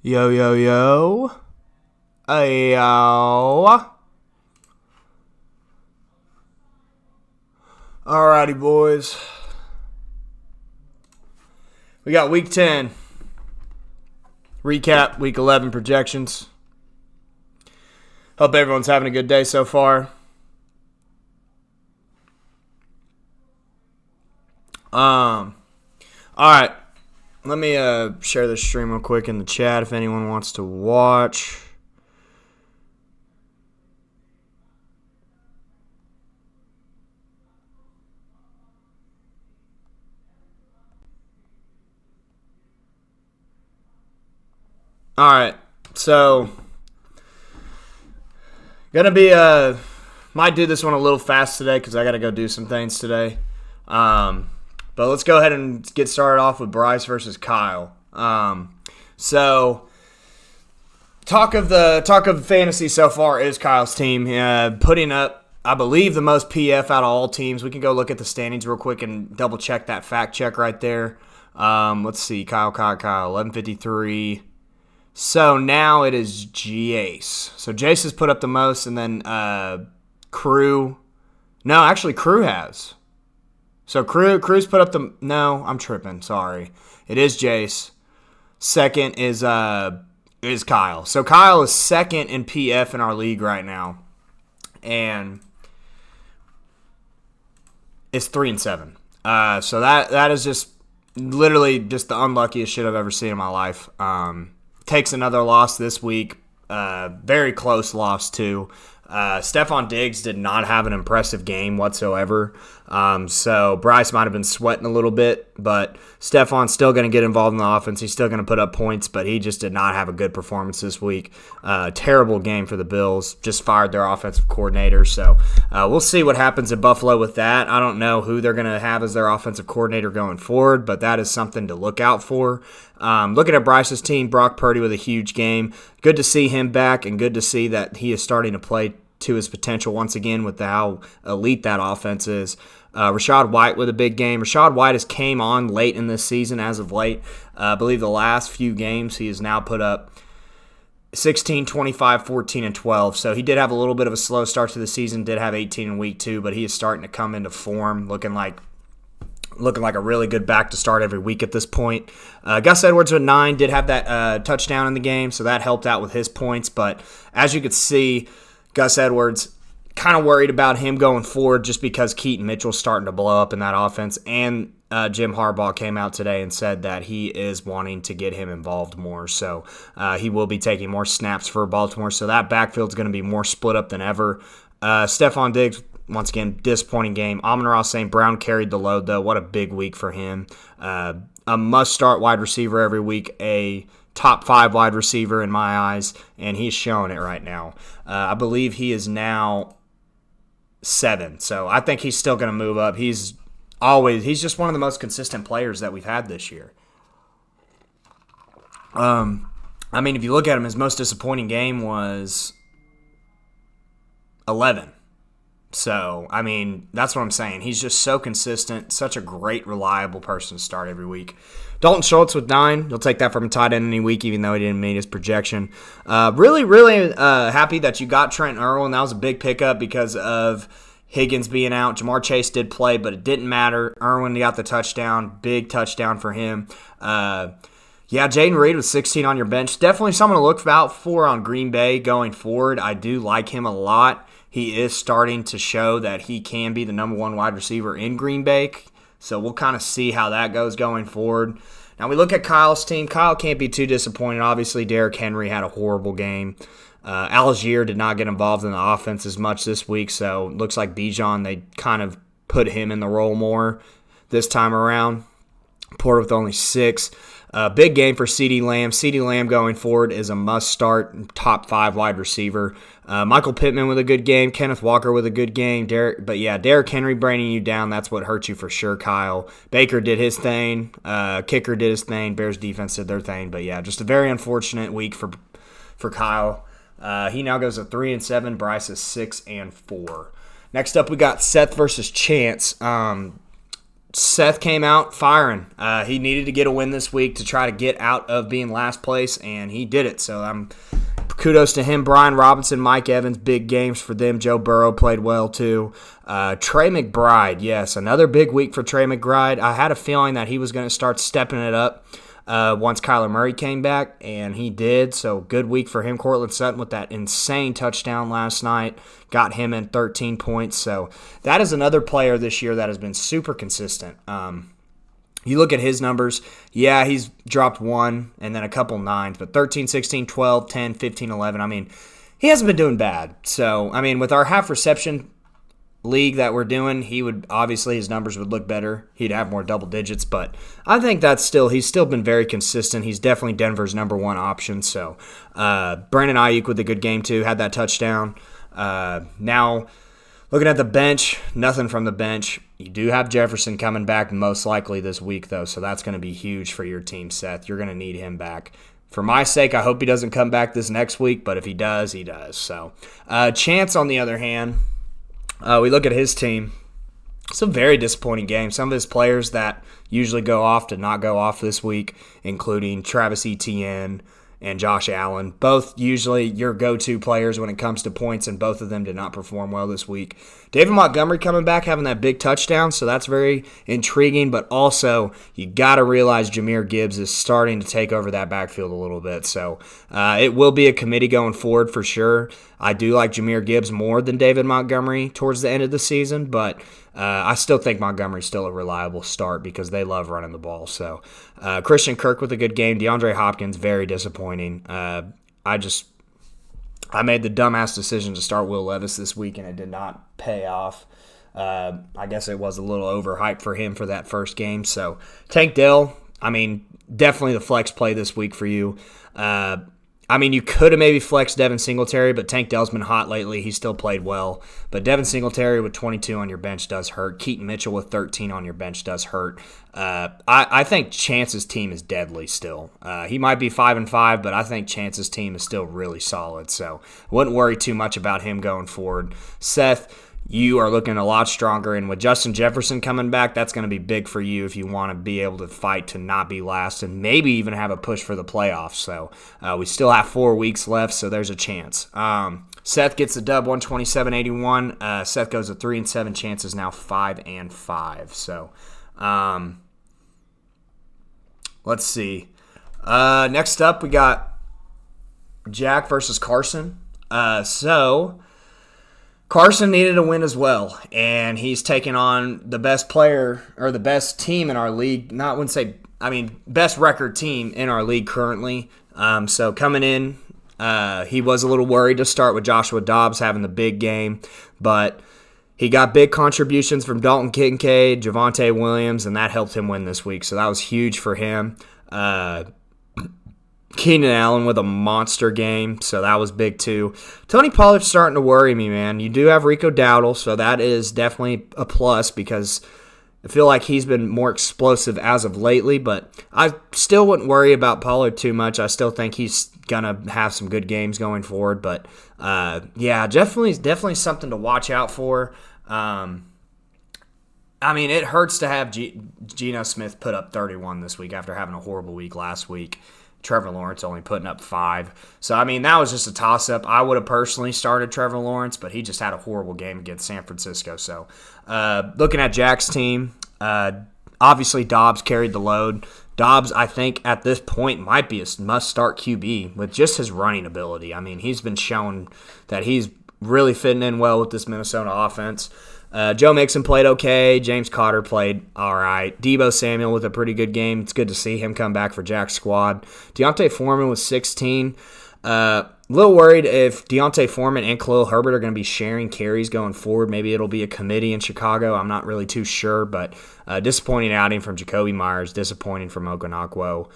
Yo, yo, yo. Ayo. Alrighty, boys. We got week 10. Recap, week 11 projections. Hope everyone's having a good day so far. Alright. Let me share this stream real quick in the chat if anyone wants to watch. Alright, so gonna be might do this one a little fast today because I gotta go do some things today. But let's go ahead and get started off with Bryce versus Kyle. So talk of fantasy so far is Kyle's team putting up, I believe, the most PF out of all teams. We can go look at the standings real quick and double check that fact check right there. Let's see, Kyle, 1153. So now it is Jace. So Jace has put up the most, and then Crew. No, actually, Crew has. So Crew's put up the. No, I'm tripping. Sorry, it is Jace. Second is Kyle. So Kyle is second in PF in our league right now, and it's 3-7. So that is just literally just the unluckiest shit I've ever seen in my life. Takes another loss this week. Very close loss, too. Stephon Diggs did not have an impressive game whatsoever. So Bryce might have been sweating a little bit, but Stephon's still going to get involved in the offense. He's still going to put up points, but he just did not have a good performance this week. Terrible game for the Bills. Just fired their offensive coordinator. So we'll see what happens in Buffalo with that. I don't know who they're going to have as their offensive coordinator going forward, but that is something to look out for. Looking at Bryce's team, Brock Purdy with a huge game. Good to see him back and good to see that he is starting to play to his potential once again with how elite that offense is. Rachaad White with a big game. Rachaad White has came on late in this season as of late. I believe the last few games he has now put up 16, 25, 14, and 12. So he did have a little bit of a slow start to the season, did have 18 in week 2, but he is starting to come into form, looking like a really good back to start every week at this point. Gus Edwards with 9 did have that touchdown in the game, so that helped out with his points. But as you could see, Gus Edwards, kind of worried about him going forward just because Keaton Mitchell's starting to blow up in that offense. And Jim Harbaugh came out today and said that he is wanting to get him involved more. So he will be taking more snaps for Baltimore. So that backfield's going to be more split up than ever. Stephon Diggs, once again, disappointing game. Amon-Ra St. Brown carried the load, though. What a big week for him. A must-start wide receiver every week, a top 5 wide receiver in my eyes, and he's showing it right now. I believe he is now 7, so I think he's still going to move up. He's just one of the most consistent players that we've had this year. I mean, if you look at him, his most disappointing game was 11. So, I mean, that's what I'm saying. He's just so consistent, such a great, reliable person to start every week. Dalton Schultz with 9. You'll take that from a tight end any week, even though he didn't meet his projection. Really happy that you got Trent Irwin. That was a big pickup because of Higgins being out. Jamar Chase did play, but it didn't matter. Irwin got the touchdown. Big touchdown for him. Jaden Reed with 16 on your bench. Definitely someone to look out for on Green Bay going forward. I do like him a lot. He is starting to show that he can be the number 1 wide receiver in Green Bay. So we'll kind of see how that goes going forward. Now we look at Kyle's team. Kyle can't be too disappointed. Obviously, Derrick Henry had a horrible game. Algier did not get involved in the offense as much this week, so it looks like Bijan, they kind of put him in the role more this time around. Porter with only 6. Big game for CeeDee Lamb. CeeDee Lamb going forward is a must-start top 5 wide receiver. Michael Pittman with a good game. Kenneth Walker with a good game. Derrick Henry bringing you down, that's what hurt you for sure, Kyle. Baker did his thing. Kicker did his thing. Bears defense did their thing. But, yeah, just a very unfortunate week for Kyle. He now goes to 3-7. Bryce is 6-4. Next up, we got Seth versus Chance. Seth came out firing. He needed to get a win this week to try to get out of being last place, and he did it. So kudos to him. Brian Robinson, Mike Evans, big games for them. Joe Burrow played well too. Trey McBride, yes, another big week for Trey McBride. I had a feeling that he was going to start stepping it up once Kyler Murray came back, and he did. So good week for him. Cortland Sutton with that insane touchdown last night got him in 13 points. So that is another player this year that has been super consistent. You look at his numbers, yeah, he's dropped 1 and then a couple 9s, but 13, 16, 12, 10, 15, 11. I mean, he hasn't been doing bad. So, I mean, with our half reception league that we're doing, he would obviously his numbers would look better. He'd have more double digits, but I think he's still been very consistent. He's definitely Denver's number one option. So Brandon Ayuk with a good game too, had that touchdown. Now looking at the bench, nothing from the bench. You do have Jefferson coming back most likely this week though, so that's going to be huge for your team, Seth. You're going to need him back. For my sake, I hope he doesn't come back this next week, but if he does, he does. So Chance, on the other hand, we look at his team. It's a very disappointing game. Some of his players that usually go off did not go off this week, including Travis Etienne and Josh Allen. Both usually your go-to players when it comes to points, and both of them did not perform well this week. David Montgomery coming back, having that big touchdown, so that's very intriguing, but also you got to realize Jahmyr Gibbs is starting to take over that backfield a little bit. So it will be a committee going forward for sure. I do like Jahmyr Gibbs more than David Montgomery towards the end of the season, but I still think Montgomery's still a reliable start because they love running the ball. So Christian Kirk with a good game. DeAndre Hopkins, very disappointing. I made the dumbass decision to start Will Levis this week, and it did not pay off. I guess it was a little overhyped for him for that first game. So Tank Dell, I mean, definitely the flex play this week for you. I mean, you could have maybe flexed Devin Singletary, but Tank Dell's been hot lately. He still played well. But Devin Singletary with 22 on your bench does hurt. Keaton Mitchell with 13 on your bench does hurt. I think Chance's team is deadly still. He might be 5-5, but I think Chance's team is still really solid. So wouldn't worry too much about him going forward. Seth, you are looking a lot stronger, and with Justin Jefferson coming back, that's going to be big for you if you want to be able to fight to not be last and maybe even have a push for the playoffs. So we still have 4 weeks left, so there's a chance. Seth gets the dub, 127-81. Seth goes to 3-7. Chance is now 5-5. So let's see. Next up, we got Jack versus Carson. Carson needed a win as well, and he's taking on the best player or the best team in our league. Best record team in our league currently. So coming in, he was a little worried to start with Joshua Dobbs having the big game, but he got big contributions from Dalton Kincaid, Javonte Williams, and that helped him win this week. So that was huge for him. Keenan Allen with a monster game, so that was big too. Tony Pollard's starting to worry me, man. You do have Rico Dowdle, so that is definitely a plus because I feel like he's been more explosive as of lately, but I still wouldn't worry about Pollard too much. I still think he's going to have some good games going forward, but definitely something to watch out for. It hurts to have Geno Smith put up 31 this week after having a horrible week last week. Trevor Lawrence only putting up 5. So, that was just a toss-up. I would have personally started Trevor Lawrence, but he just had a horrible game against San Francisco. So, looking at Jack's team, obviously Dobbs carried the load. Dobbs, I think, at this point might be a must-start QB with just his running ability. He's been shown that he's really fitting in well with this Minnesota offense. Joe Mixon played okay. James Conner played all right. Deebo Samuel with a pretty good game. It's good to see him come back for Jack's squad. Deontay Foreman with 16. A little worried if Deontay Foreman and Khalil Herbert are going to be sharing carries going forward. Maybe it'll be a committee in Chicago. I'm not really too sure, but disappointing outing from Jacoby Myers, disappointing from Okonkwo.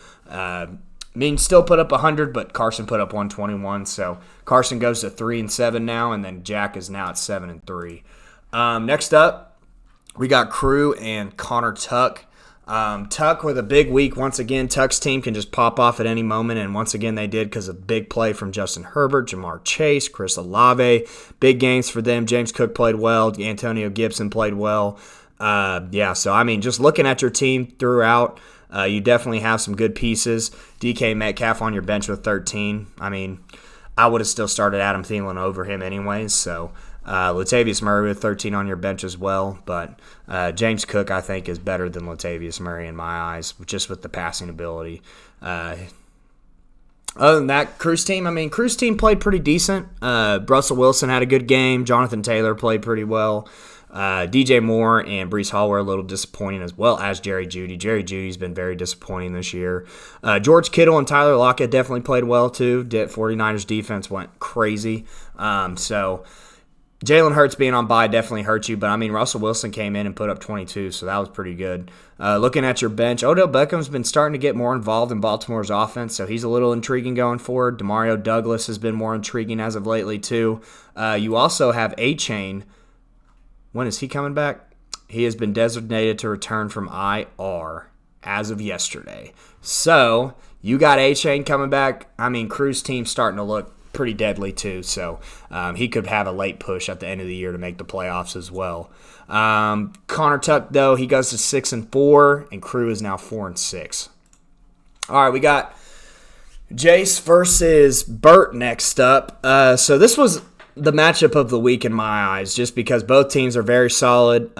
Still put up 100, but Carson put up 121. So Carson goes to 3-7 now, and then Jack is now at 7-3. Next up, we got Crew and Connor Tuck. Tuck with a big week. Once again, Tuck's team can just pop off at any moment, and once again they did because of big play from Justin Herbert, Jamar Chase, Chris Olave. Big games for them. James Cook played well. Antonio Gibson played well. So I mean, just looking at your team throughout, you definitely have some good pieces. DK Metcalf on your bench with 13. I mean, I would have still started Adam Thielen over him anyways. So Latavius Murray with 13 on your bench as well. But James Cook, I think, is better than Latavius Murray in my eyes, just with the passing ability. Other than that, Crew's team played pretty decent. Russell Wilson had a good game. Jonathan Taylor played pretty well. DJ Moore and Breece Hall were a little disappointing, as well as Jerry Jeudy. Jerry Jeudy's been very disappointing this year. George Kittle and Tyler Lockett definitely played well too. 49ers defense went crazy. So Jalen Hurts being on bye definitely hurt you, but I mean, Russell Wilson came in and put up 22, so that was pretty good. Looking at your bench, Odell Beckham's been starting to get more involved in Baltimore's offense, so he's a little intriguing going forward. Demario Douglas has been more intriguing as of lately too. You also have A-Chain. When is he coming back? He has been designated to return from IR as of yesterday. So you got A-Chain coming back. I mean, Crew's team's starting to look pretty deadly too, so he could have a late push at the end of the year to make the playoffs as well. Connor Tuck, though, he goes to 6-4, and Crew is now 4-6. All right, we got Jace versus Burt next up. So this was the matchup of the week in my eyes, just because both teams are very solid.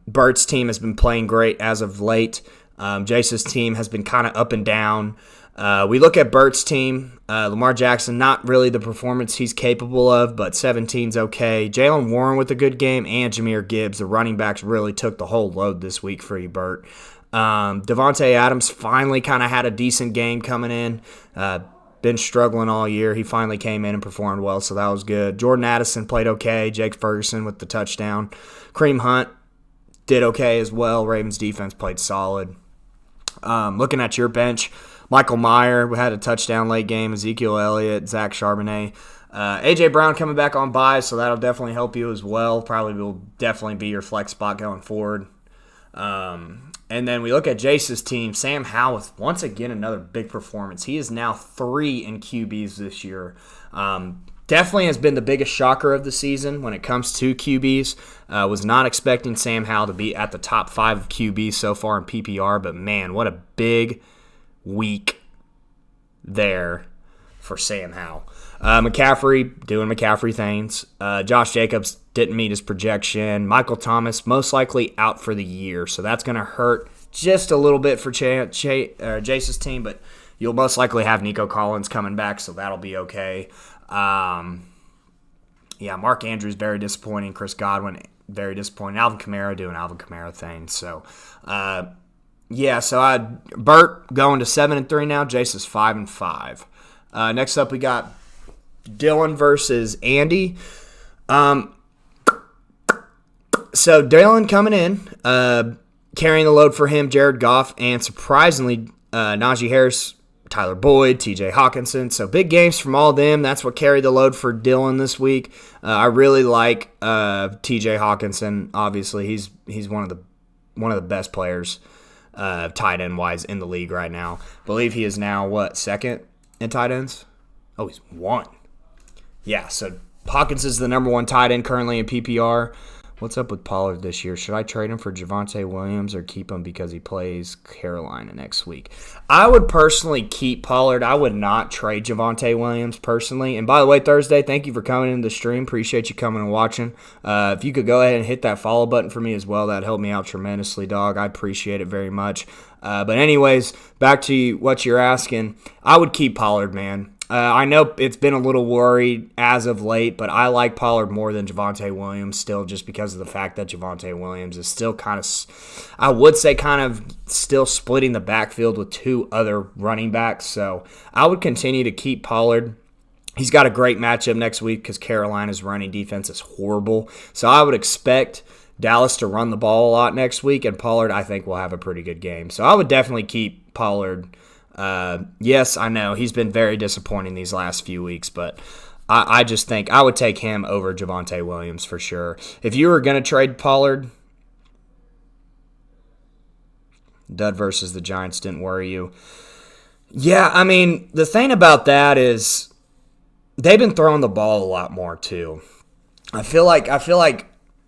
Burt's team has been playing great as of late. Jace's team has been kind of up and down. We look at Burt's team. Lamar Jackson, not really the performance he's capable of, but 17's okay. Jalen Warren with a good game, and Jahmyr Gibbs, the running backs, really took the whole load this week for you, Burt. Devontae Adams finally kind of had a decent game coming in. Been struggling all year. He finally came in and performed well, so that was good. Jordan Addison played okay. Jake Ferguson with the touchdown. Kareem Hunt did okay as well. Ravens defense played solid. Looking at your bench, Michael Mayer had a touchdown late game. Ezekiel Elliott, Zach Charbonnet. A.J. Brown coming back on bye, so that'll definitely help you as well. Probably will definitely be your flex spot going forward. And then we look at Jace's team. Sam Howell with, once again, another big performance. He is now 3 in QBs this year. Definitely has been the biggest shocker of the season when it comes to QBs. Was not expecting Sam Howell to be at the top 5 of QBs so far in PPR, but man, what a big week there for Sam Howell. McCaffrey doing McCaffrey things. Josh Jacobs didn't meet his projection. Michael Thomas most likely out for the year, so that's going to hurt just a little bit for Jace's team, but you'll most likely have Nico Collins coming back, so that'll be okay. Mark Andrews very disappointing. Chris Godwin very disappointing. Alvin Kamara doing Alvin Kamara things. So Burt going to 7-3 now. Jace is 5-5. Next up, we got Dylan versus Andy. So Dylan coming in, carrying the load for him, Jared Goff, and surprisingly, Najee Harris, Tyler Boyd, TJ Hawkinson. So big games from all of them. That's what carried the load for Dylan this week. I really like TJ Hawkinson. Obviously, he's one of the best players tight end wise in the league right now. I believe he is now second in tight ends? Oh, he's 1. Yeah, so Hawkins is the number 1 tight end currently in PPR. What's up with Pollard this year? Should I trade him for Javonte Williams or keep him because he plays Carolina next week? I would personally keep Pollard. I would not trade Javonte Williams personally. And by the way, Thursday, thank you for coming into the stream. Appreciate you coming and watching. If you could go ahead and hit that follow button for me as well, that'd help me out tremendously, dog. I appreciate it very much. But anyways, back to what you're asking. I would keep Pollard, man. I know it's been a little worried as of late, but I like Pollard more than Javonte Williams still, just because of the fact that Javonte Williams is still kind of still splitting the backfield with 2 other running backs. So I would continue to keep Pollard. He's got a great matchup next week because Carolina's running defense is horrible. So I would expect Dallas to run the ball a lot next week, and Pollard, I think, will have a pretty good game. So I would definitely keep Pollard. Yes, I know he's been very disappointing these last few weeks, but I just think I would take him over Javonte Williams for sure. If you were going to trade Pollard, Dud versus the Giants didn't worry you. Yeah, I mean, the thing about that is they've been throwing the ball a lot more too. I feel like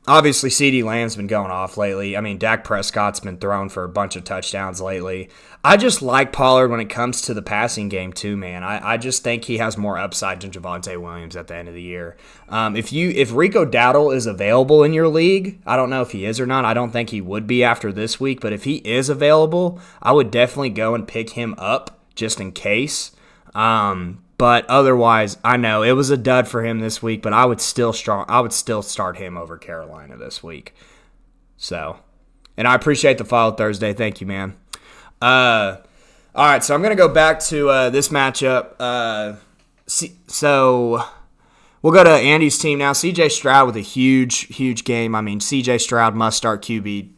Obviously, CeeDee Lamb's been going off lately. I mean, Dak Prescott's been thrown for a bunch of touchdowns lately. I just like Pollard when it comes to the passing game too, man. I just think he has more upside than Javonte Williams at the end of the year. If Rico Dowdle is available in your league, I don't know if he is or not. I don't think he would be after this week, but if he is available, I would definitely go and pick him up just in case. But otherwise, I know it was a dud for him this week, but I would still start him over Carolina this week. So, and I appreciate the follow Thursday. Thank you, man. All right, so I'm gonna go back to this matchup. So we'll go to Andy's team now. C.J. Stroud with a huge game. I mean, C.J. Stroud must start QB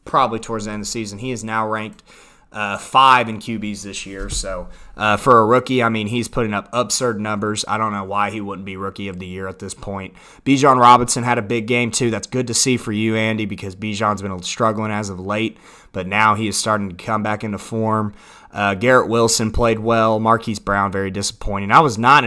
probably towards the end of the season. He is now ranked 5 in QBs this year. So for a rookie, I mean, he's putting up absurd numbers. I don't know why he wouldn't be Rookie of the Year at this point. Bijan Robinson had a big game too. That's good to see for you, Andy, because Bijan's been struggling as of late, but now he is starting to come back into form. Garrett Wilson played well. Marquise Brown, very disappointing. I was not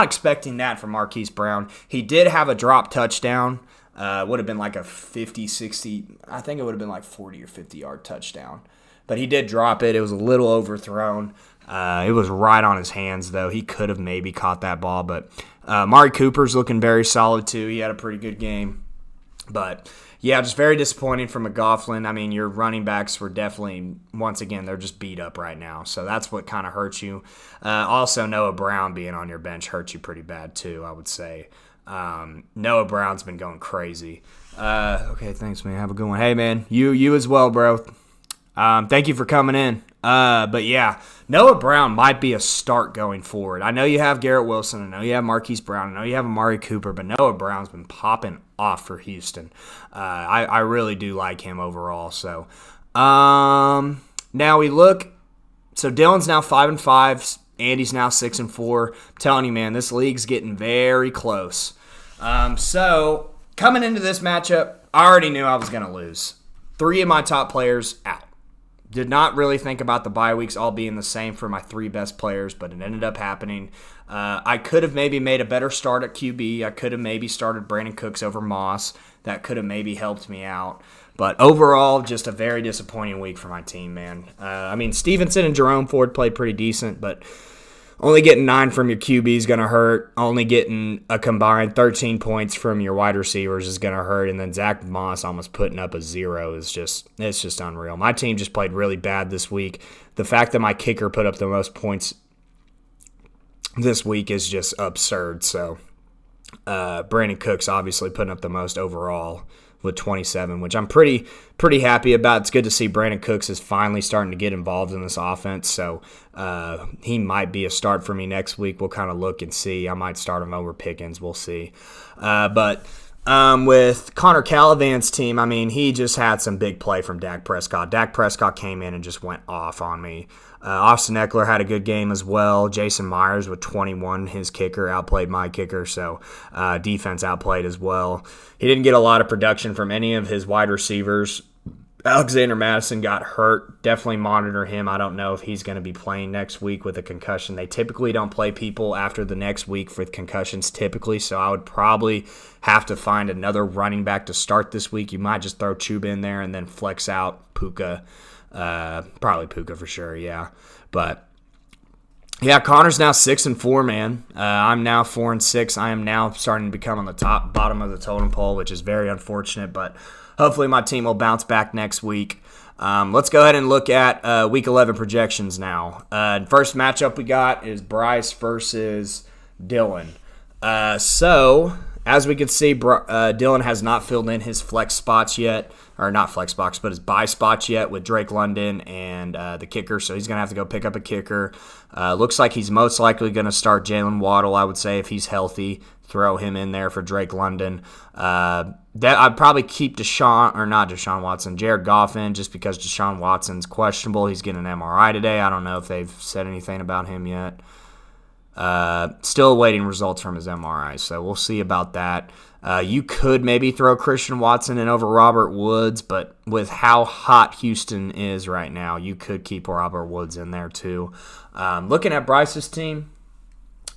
expecting that from Marquise Brown. He did have a drop touchdown. Would have been like a 50, 60, I think it would have been like 40 or 50-yard touchdown. But he did drop it. It was a little overthrown. It was right on his hands, though. He could have maybe caught that ball. But Amari Cooper's looking very solid, too. He had a pretty good game. But, yeah, just very disappointing from McLaughlin. I mean, your running backs were definitely, once again, they're just beat up right now. So that's what kind of hurts you. Also, Noah Brown being on your bench hurts you pretty bad, too, I would say. Noah Brown's been going crazy. Okay, thanks, man. Have a good one. Hey, man, you as well, bro. Thank you for coming in. But yeah, Noah Brown might be a start going forward. I know you have Garrett Wilson. I know you have Marquise Brown. I know you have Amari Cooper, but Noah Brown's been popping off for Houston. I really do like him overall. So, now we look. So Dylan's now 5-5. Andy's now 6-4. I'm telling you, man, this league's getting very close. So coming into this matchup, I already knew I was going to lose. 3 of my top players out. Did not really think about the bye weeks all being the same for my 3 best players, but it ended up happening. I could have maybe made a better start at QB. I could have maybe started Brandon Cooks over Moss. That could have maybe helped me out. But overall, just a very disappointing week for my team, man. I mean, Stevenson and Jerome Ford played pretty decent, but only getting 9 from your QB is going to hurt. Only getting a combined 13 points from your wide receivers is going to hurt. And then Zach Moss almost putting up a 0 is just unreal. My team just played really bad this week. The fact that my kicker put up the most points this week is just absurd. So Brandon Cooks obviously putting up the most overall with 27, which I'm pretty happy about. It's good to see Brandon Cooks is finally starting to get involved in this offense, so he might be a start for me next week. We'll kind of look and see. I might start him over Pickens. We'll see. But with Connor Calivan's team, I mean, he just had some big play from Dak Prescott. Dak Prescott came in and just went off on me. Austin Eckler had a good game as well. Jason Myers with 21, his kicker, outplayed my kicker, so defense outplayed as well. He didn't get a lot of production from any of his wide receivers. Alexander Madison got hurt. Definitely monitor him. I don't know if he's going to be playing next week with a concussion. They typically don't play people after the next week with concussions typically, so I would probably have to find another running back to start this week. You might just throw Chuba in there and then flex out Puka. Probably Puka for sure, yeah. But yeah, Connor's now 6-4, man. I'm now 4-6. I am now starting to become on the bottom of the totem pole, which is very unfortunate, but hopefully my team will bounce back next week. Let's go ahead and look at Week 11 projections now. First matchup we got is Bryce versus Dylan. So, as we can see, Dylan has not filled in his flex spots yet. Or not flex spots, but his buy spots yet with Drake London and the kicker. So he's going to have to go pick up a kicker. Looks like he's most likely going to start Jalen Waddle, I would say, if he's healthy. Throw him in there for Drake London. I'd probably keep Deshaun Watson, Jared Goff in, just because Deshaun Watson's questionable. He's getting an MRI today. I don't know if they've said anything about him yet. Still awaiting results from his MRI, so we'll see about that. You could maybe throw Christian Watson in over Robert Woods, but with how hot Houston is right now, you could keep Robert Woods in there too. Looking at Bryce's team,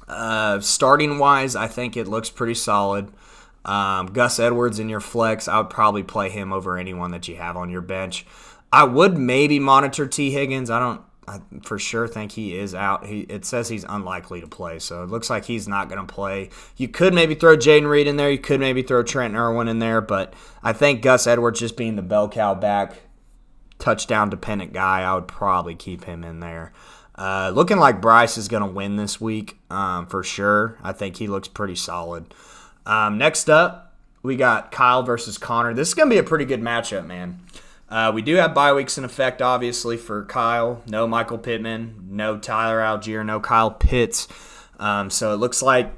starting-wise, I think it looks pretty solid. Gus Edwards in your flex, I would probably play him over anyone that you have on your bench. I would maybe monitor T. Higgins. I for sure think he is out. It says he's unlikely to play, so it looks like he's not going to play. You could maybe throw Jaden Reed in there. You could maybe throw Trent Irwin in there, but I think Gus Edwards just being the bell cow back, touchdown-dependent guy, I would probably keep him in there. Looking like Bryce is going to win this week for sure. I think he looks pretty solid. Next up, we got Kyle versus Connor. This is going to be a pretty good matchup, man. We do have bye weeks in effect, obviously, for Kyle. No Michael Pittman, no Tyler Algier, no Kyle Pitts. So it looks like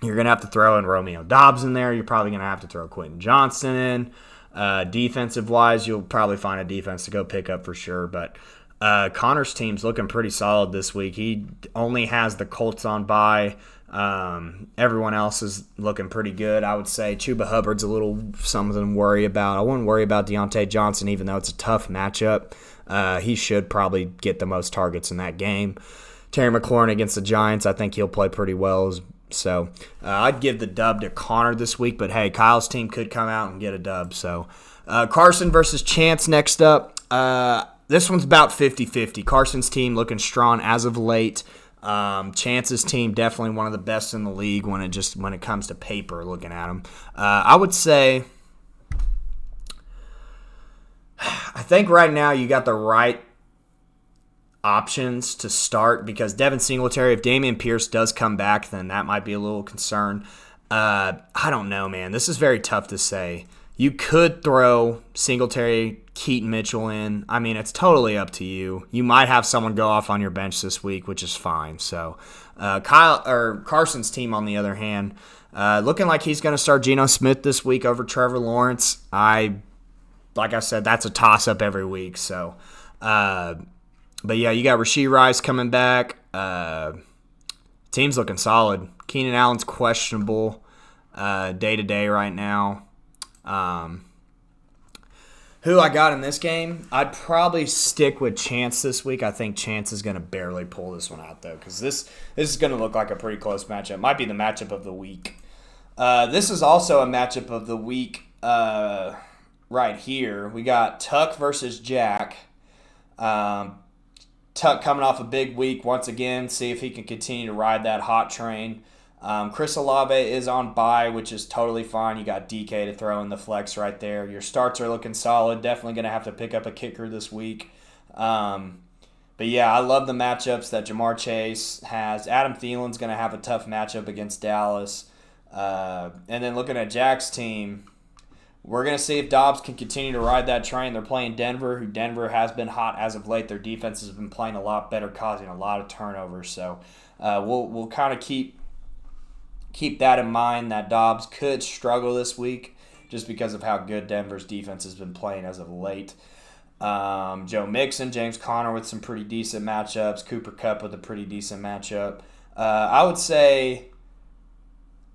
you're going to have to throw in Romeo Doubs in there. You're probably going to have to throw Quentin Johnston in. Defensive-wise, you'll probably find a defense to go pick up for sure. But Connor's team's looking pretty solid this week. He only has the Colts on bye. Everyone else is looking pretty good. I would say Chuba Hubbard's a little something to worry about. I wouldn't worry about Deontay Johnson, even though it's a tough matchup. He should probably get the most targets in that game. Terry McLaurin against the Giants, I think he'll play pretty well. So I'd give the dub to Connor this week, but hey, Kyle's team could come out and get a dub. So Carson versus Chance next up. This one's about 50-50. Carson's team looking strong as of late. Chance's team definitely one of the best in the league when it comes to paper. Looking at them, I would say, I think right now you got the right options to start because Devin Singletary, if Dameon Pierce does come back, then that might be a little concern. I don't know, man. This is very tough to say. You could throw Singletary, Keaton Mitchell in. I mean, it's totally up to you. You might have someone go off on your bench this week, which is fine. So, Carson's team, on the other hand, looking like he's going to start Geno Smith this week over Trevor Lawrence. Like I said, that's a toss-up every week. So, but yeah, you got Rashee Rice coming back. Team's looking solid. Keenan Allen's questionable day-to-day right now. Who I got in this game, I'd probably stick with Chance this week. I think Chance is going to barely pull this one out, though, because this is going to look like a pretty close matchup. Might be the matchup of the week. This is also a matchup of the week right here. We got Tuck versus Jack. Tuck coming off a big week once again. See if he can continue to ride that hot train. Chris Olave is on bye, which is totally fine. You got DK to throw in the flex right there. Your starts are looking solid. Definitely going to have to pick up a kicker this week. But yeah, I love the matchups that Jamar Chase has. Adam Thielen's going to have a tough matchup against Dallas. And then looking at Jack's team, we're going to see if Dobbs can continue to ride that train. They're playing Denver, who Denver has been hot as of late. Their defense has been playing a lot better, causing a lot of turnovers. So we'll kind of keep that in mind that Dobbs could struggle this week just because of how good Denver's defense has been playing as of late. Joe Mixon, James Conner with some pretty decent matchups. Cooper Kupp with a pretty decent matchup. I would say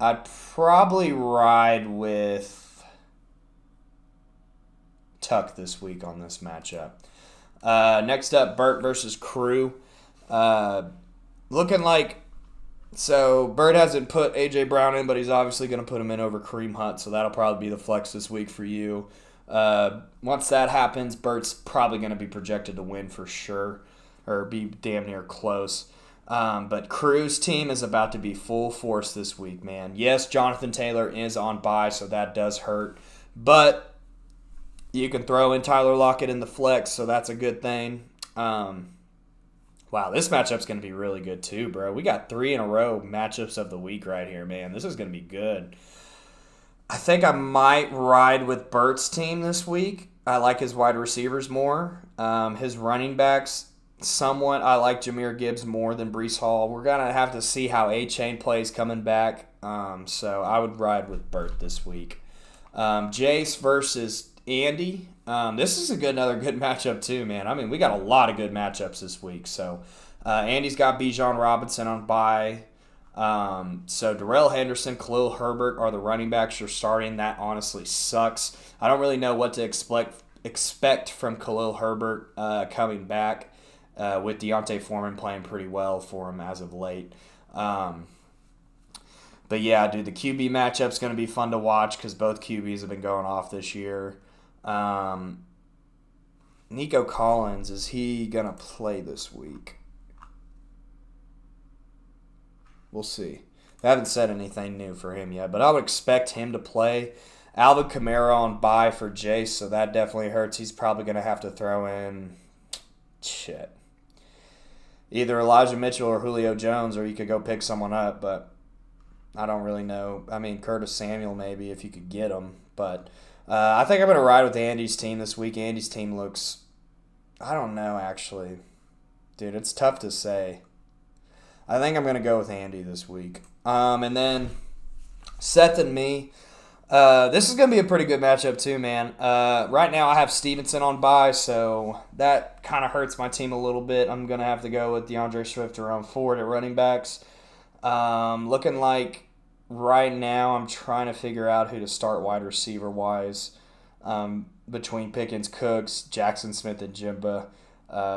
I'd probably ride with Tuck this week on this matchup. Next up, Burt versus Crew. Looking like, so Burt hasn't put A.J. Brown in, but he's obviously going to put him in over Kareem Hunt, so that'll probably be the flex this week for you. Once that happens, Burt's probably going to be projected to win for sure, or be damn near close. But Crew's team is about to be full force this week, man. Yes, Jonathan Taylor is on bye, so that does hurt. But you can throw in Tyler Lockett in the flex, so that's a good thing. Wow, this matchup's going to be really good too, bro. We got 3 in a row matchups of the week right here, man. This is going to be good. I think I might ride with Burt's team this week. I like his wide receivers more. His running backs, somewhat, I like Jahmyr Gibbs more than Breece Hall. We're going to have to see how A-Chain plays coming back. So I would ride with Burt this week. Jace versus Andy. This is another good matchup too, man. I mean, we got a lot of good matchups this week. So Andy's got Bijan Robinson on bye. So Darrell Henderson, Khalil Herbert are the running backs you're starting. That honestly sucks. I don't really know what to expect from Khalil Herbert coming back with Deontay Foreman playing pretty well for him as of late. But yeah, dude, the QB matchup's going to be fun to watch because both QBs have been going off this year. Um, Nico Collins, is he going to play this week? We'll see. They haven't said anything new for him yet, but I would expect him to play. Alvin Kamara on bye for Jace, so that definitely hurts. He's probably going to have to throw in either Elijah Mitchell or Julio Jones, or you could go pick someone up, but I don't really know. I mean, Curtis Samuel maybe if you could get him, but I think I'm going to ride with Andy's team this week. Andy's team looks, I don't know actually. Dude, it's tough to say. I think I'm going to go with Andy this week. And then Seth and me. This is going to be a pretty good matchup too, man. Right now I have Stevenson on bye, so that kind of hurts my team a little bit. I'm going to have to go with DeAndre Swift around Ford at running backs. Looking like right now I'm trying to figure out who to start wide receiver-wise between Pickens, Cooks, Jackson Smith, and Jimba.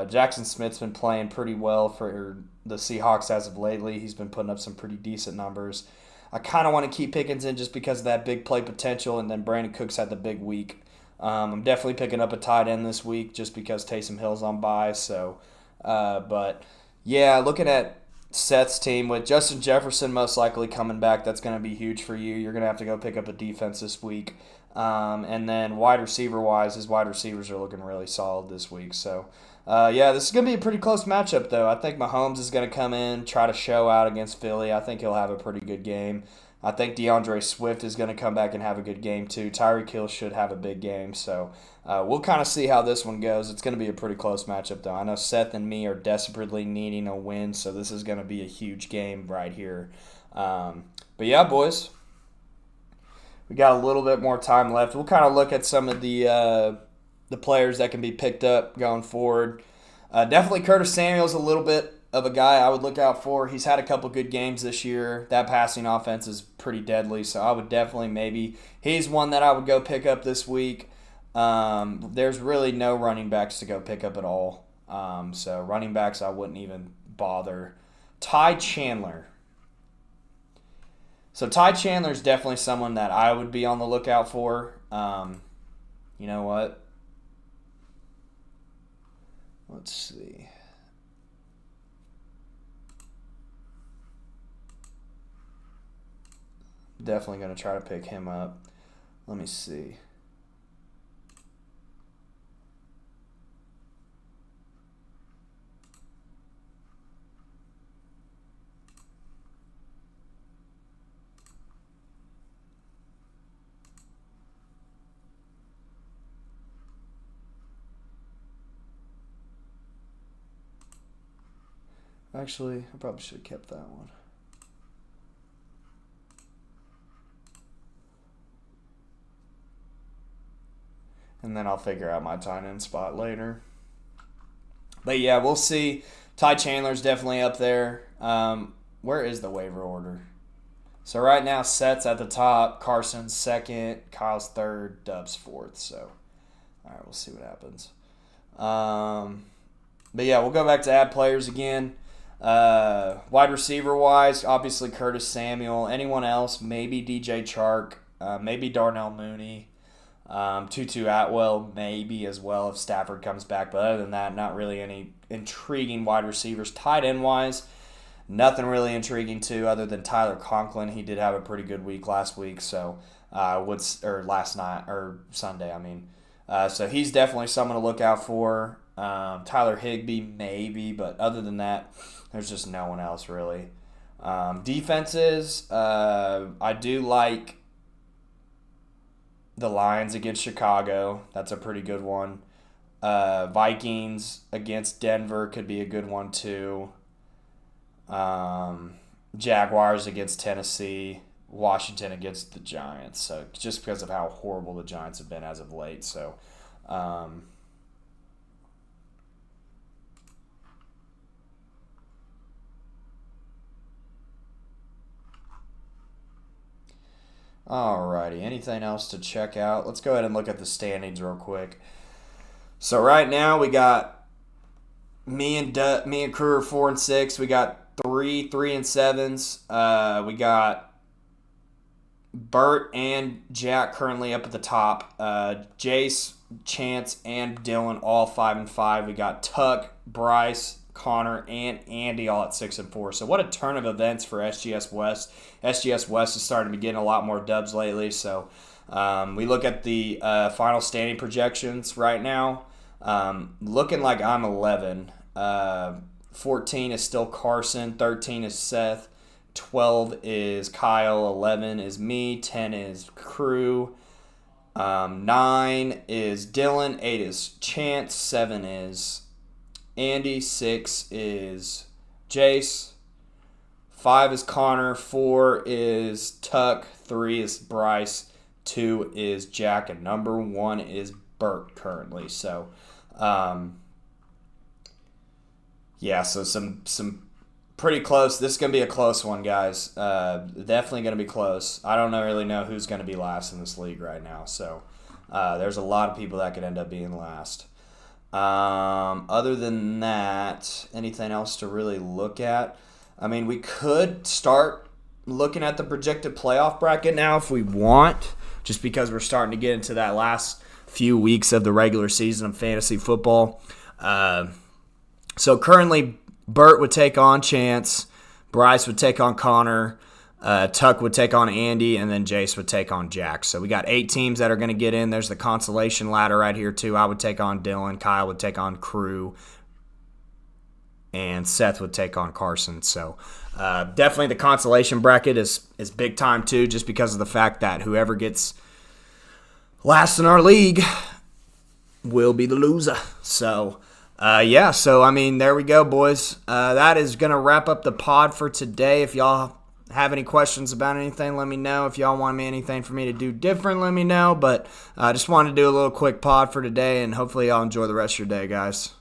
Jackson Smith's been playing pretty well for the Seahawks as of lately. He's been putting up some pretty decent numbers. I kind of want to keep Pickens in just because of that big play potential, and then Brandon Cooks had the big week. I'm definitely picking up a tight end this week just because Taysom Hill's on bye. So, but yeah, looking at Seth's team with Justin Jefferson most likely coming back, that's going to be huge for you. You're going to have to go pick up a defense this week. And then wide receiver-wise, his wide receivers are looking really solid this week. So, yeah, this is going to be a pretty close matchup, though. I think Mahomes is going to come in, try to show out against Philly. I think he'll have a pretty good game. I think DeAndre Swift is going to come back and have a good game, too. Tyreek Hill should have a big game. So, we'll kind of see how this one goes. It's going to be a pretty close matchup, though. I know Seth and me are desperately needing a win, so this is going to be a huge game right here. But, yeah, boys. We got a little bit more time left. We'll kind of look at some of the players that can be picked up going forward. Definitely Curtis Samuel's a little bit of a guy I would look out for. He's had a couple good games this year. That passing offense is pretty deadly, so I would definitely he's one that I would go pick up this week. There's really no running backs to go pick up at all. So running backs I wouldn't even bother. Ty Chandler. So Ty Chandler is definitely someone that I would be on the lookout for. You know what? Let's see. Definitely going to try to pick him up. Let me see. Actually, I probably should have kept that one. And then I'll figure out my tight end spot later. But yeah, we'll see. Ty Chandler's definitely up there. Where is the waiver order? So right now, Seth's at the top, Carson's second, Kyle's third, Dub's fourth. So, all right, we'll see what happens. But yeah, we'll go back to add players again. Wide receiver wise, obviously Curtis Samuel. Anyone else? Maybe DJ Chark. Maybe Darnell Mooney. Tutu Atwell maybe as well if Stafford comes back. But other than that, not really any intriguing wide receivers. Tight end wise, nothing really intriguing too, other than Tyler Conklin. He did have a pretty good week last week, so last night or Sunday, I mean. So he's definitely someone to look out for. Tyler Higbee maybe, but other than that, there's just no one else really. Defenses, I do like the Lions against Chicago. That's a pretty good one. Vikings against Denver could be a good one too. Jaguars against Tennessee. Washington against the Giants. So just because of how horrible the Giants have been as of late. So, alrighty, anything else to check out? Let's go ahead and look at the standings real quick. So right now we got me and Crew are 4 and 6. We got 3 3 and 7s. We got Bert and Jack currently up at the top. Jace, Chance, and Dylan all 5-5. We got Tuck, Bryce, Connor, and Andy all at 6-4. So what a turn of events for SGS West. SGS West is starting to be getting a lot more dubs lately. So we look at the final standing projections right now. Looking like I'm 11. 14 is still Carson. 13 is Seth. 12 is Kyle. 11 is me. 10 is Crew. 9 is Dylan. 8 is Chance. 7 is Andy. 6 is Jace. 5 is Connor. 4 is Tuck. 3 is Bryce. 2 is Jack. And number 1 is Bert currently. So, yeah, so some pretty close. This is going to be a close one, guys. Definitely going to be close. I don't really know who's going to be last in this league right now. So there's a lot of people that could end up being last. Other than that, anything else to really look at? I mean, we could start looking at the projected playoff bracket now if we want, just because we're starting to get into that last few weeks of the regular season of fantasy football. So currently, Bert would take on Chance, Bryce would take on Connor, Tuck would take on Andy, and then Jace would take on Jack. So we got 8 teams that are going to get in. There's the consolation ladder right here, too. I would take on Dylan, Kyle would take on Crew, and Seth would take on Carson. So definitely the consolation bracket is big time, too, just because of the fact that whoever gets last in our league will be the loser. So yeah, so, I mean, there we go, boys. That is going to wrap up the pod for today. If y'all have any questions about anything, let me know. If y'all want anything for me to do different, let me know. But I just wanted to do a little quick pod for today, and hopefully y'all enjoy the rest of your day, guys.